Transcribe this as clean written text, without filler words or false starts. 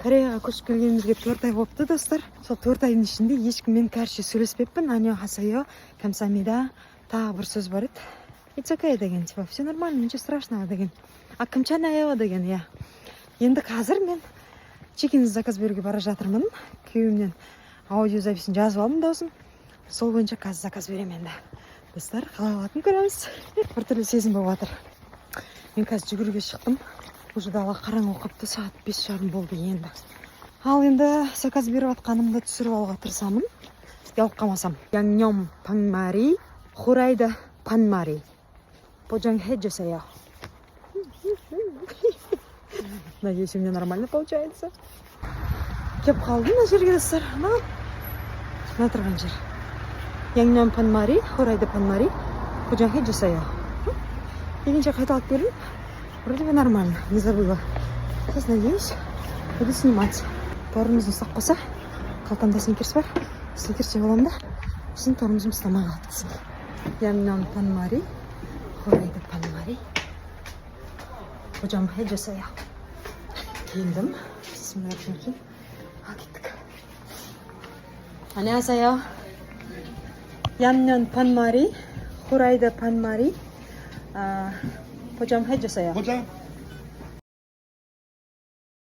Кореяга көчүп келгенибизге 4 ай болупту, достор. Сол 4 айдын ичинде эчкиммен каршы сүйлөшпөппүн. Анио хасайо, камсамида. Тагы бир сөз бар эт. It's okay деген, типа, все нормально, ничего страшного деген. А кымчанайо деген, я. Енді қазір мен чекин заказ беруге бара жатырмын. Күйөөмдөн аудио записин жазып алдым даусын. Сол боюнча қазір заказ берем енді. Достар, қалай болатынын көреміз. Бір түрлі сезім болуп жатыр. Мен қазір жүгүрүүгө чыктым. Уже дала караңгы калыптыр, саат 5:30 болду енді. Ал енді заказ берип атканымды түшүрүп алууга тырысамын. Ялып калмасам. Янgnyeom panmari, хурайда panmari. Пожангхэ жасайо. Надеюсь, у меня нормально получается. Кеп калдым мына жерге, достар. Мына турган жер. Янgnyeom panmari, хурайда panmari. Пожангхэ жасайо. Дегенче кайталап келдим. Вроде бы нормально, не забыла. Сейчас, надеюсь, буду снимать. Торымызды ұстап қалса, қалтамда сникерс бар. Сникерс жеп аламын да, сосын торымызды ұстамай қалыптысын. Янgnyeom panmari, хурайда panmari. Пожангхэ жасайо. Келдім. Бисмиллахиррахманиррахим. Ал кеттік. 안녕하세요. янgnyeom panmari, хурайда panmari. 포장해 주세요. 포장?